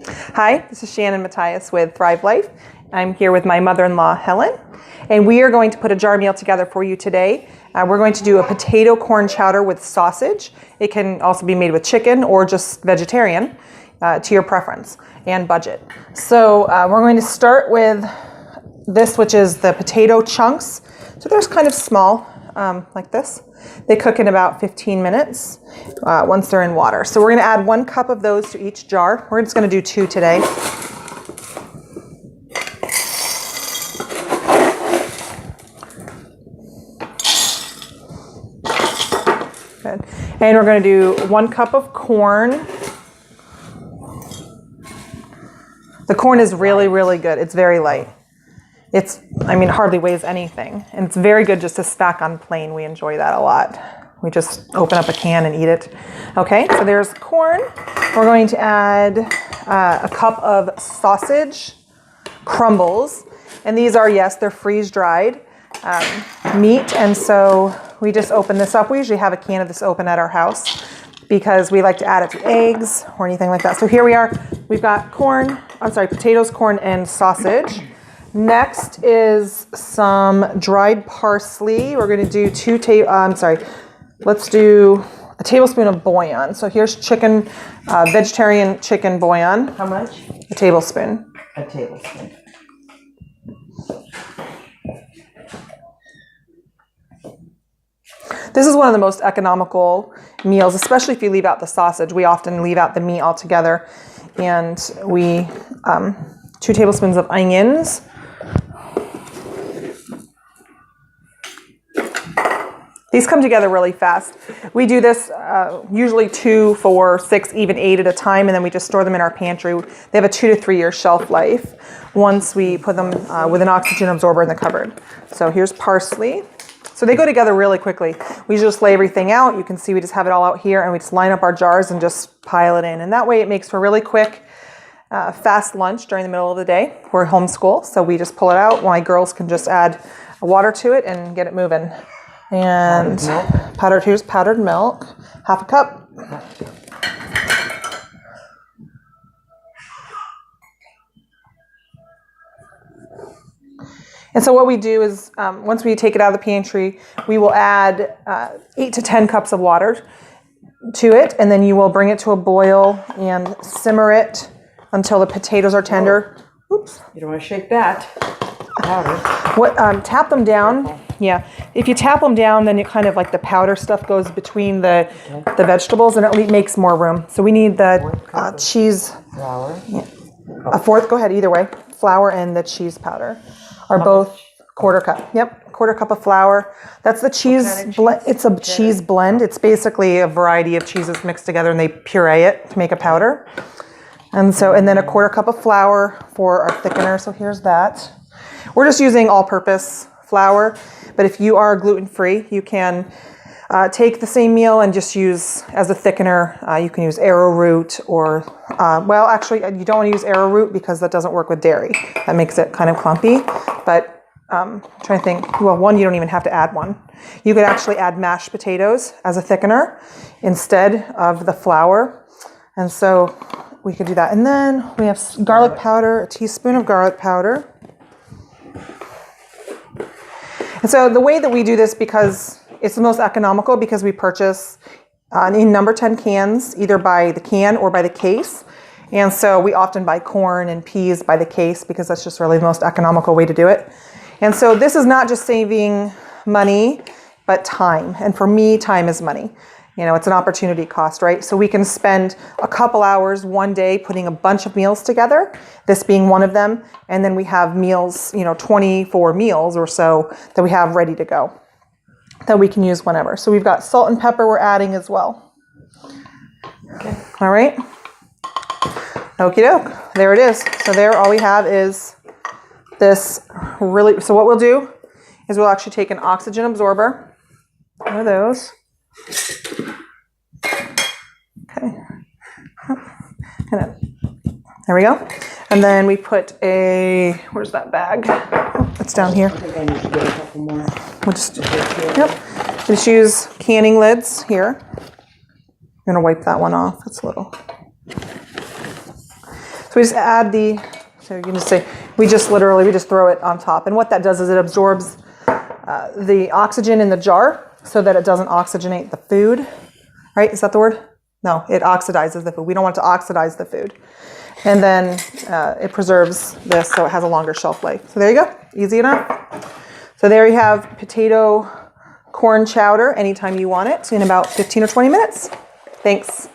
Hi, this is Shannon Matthias with Thrive Life. I'm here with my mother-in-law, Helen, and we are going to put a jar meal together for you today. We're going to do a potato corn chowder with sausage. It can also be made with chicken or just vegetarian, to your preference and budget. So we're going to start with this, which is the potato chunks. So they're kind of small, like this. They cook in about 15 minutes once they're in water. So we're going to add 1 cup of those to each jar. We're just going to do 2 today. Good. And we're going to do 1 cup of corn. The corn is really, really good. It's very light. Hardly weighs anything. And it's very good just to stack on plain. We enjoy that a lot. We just open up a can and eat it. Okay, so there's corn. We're going to add a cup of sausage crumbles. And these are, yes, they're freeze-dried meat. And so we just open this up. We usually have a can of this open at our house because we like to add it to eggs or anything like that. So here we are. We've got potatoes, corn, and sausage. Next is some dried parsley. We're going to do let's do a tablespoon of bouillon. So here's chicken, vegetarian chicken bouillon. How much? A tablespoon. A tablespoon. This is one of the most economical meals, especially if you leave out the sausage. We often leave out the meat altogether. And 2 tablespoons of onions. These come together really fast. We do this usually 2, 4, 6, even 8 at a time, and then we just store them in our pantry. They have a 2 to 3 year shelf life once we put them with an oxygen absorber in the cupboard. So here's parsley. So they go together really quickly. We just lay everything out. You can see we just have it all out here, and we just line up our jars and just pile it in. And that way it makes for a really quick, fast lunch during the middle of the day. We're homeschool, so we just pull it out. My girls can just add water to it and get it moving. And here's powdered milk, half a cup. And so what we do is, once we take it out of the pantry, we will add 8 to 10 cups of water to it, and then you will bring it to a boil and simmer it until the potatoes are tender. Oops. You don't want to shake that. Powder. Tap them down. Yeah. If you tap them down, then it kind of like the powder stuff goes between the vegetables, and it makes more room. So we need the cheese. Flour. Yeah. A fourth, go ahead, either way. Flour and the cheese powder are both quarter cup. Yep, quarter cup of flour. That's the cheese blend. It's a cheese blend. It's basically a variety of cheeses mixed together, and they puree it to make a powder. And then a quarter cup of flour for our thickener. So here's that. We're just using all-purpose flour, but if you are gluten-free, you can take the same meal and just use as a thickener. You can use arrowroot or, you don't want to use arrowroot because that doesn't work with dairy. That makes it kind of clumpy. But I'm trying to think. Well, one, you don't even have to add one. You could actually add mashed potatoes as a thickener instead of the flour. And so we could do that. And then we have garlic powder, a teaspoon of garlic powder. And so the way that we do this, because it's the most economical, because we purchase in number 10 cans, either by the can or by the case. And so we often buy corn and peas by the case because that's just really the most economical way to do it. And so this is not just saving money, but time. And for me, time is money. It's an opportunity cost, right? So we can spend a couple hours one day putting a bunch of meals together, this being one of them. And then we have meals, 24 meals or so that we have ready to go that we can use whenever. So we've got salt and pepper we're adding as well. Okay. All right. Okie doke. There it is. So there, all we have is this so what we'll do is we'll actually take an oxygen absorber, one of those. Okay. There we go. And then we put where's that bag? Oh, it's down here. I think I need to get a couple more. We'll just use canning lids here. I'm going to wipe that one off. It's a little. So we just add so you can just say, we just throw it on top. And what that does is it absorbs the oxygen in the jar so that it doesn't oxygenate the food. Right? Is that the word? No, it oxidizes the food. We don't want to oxidize the food. And then it preserves this so it has a longer shelf life. So there you go. Easy enough. So there you have potato corn chowder anytime you want it in about 15 or 20 minutes. Thanks.